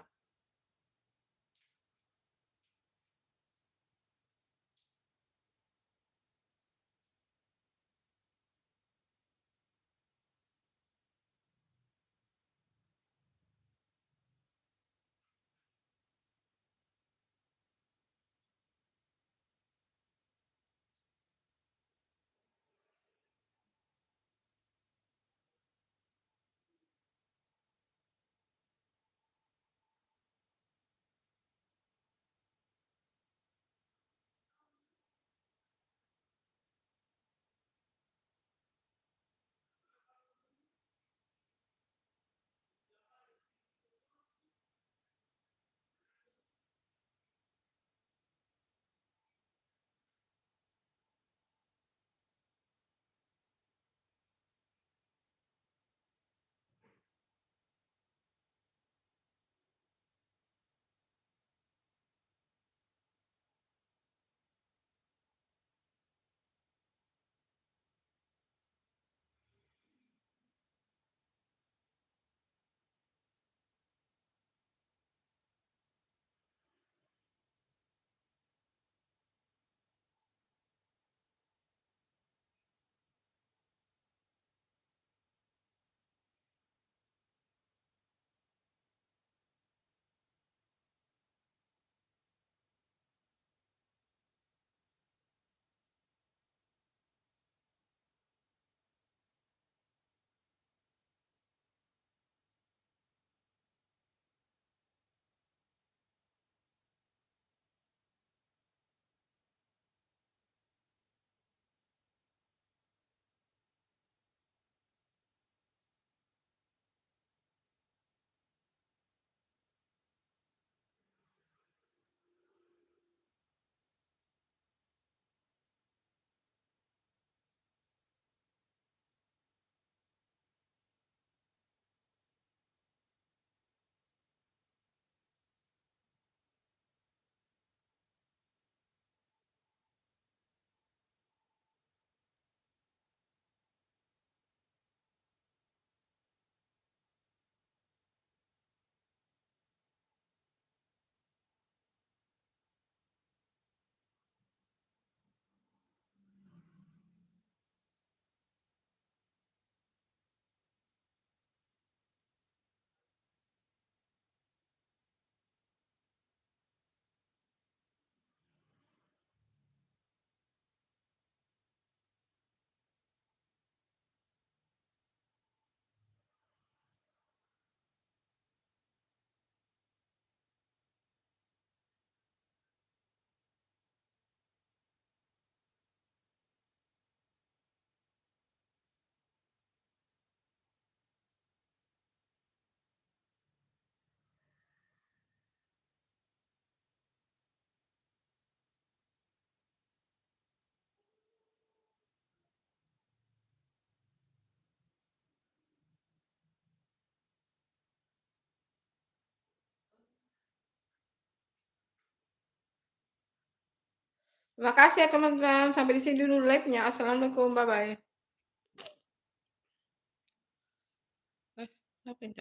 Terima kasih ya teman-teman, sampai di sini dulu live-nya. Assalamualaikum, bye-bye. Kenapa ini,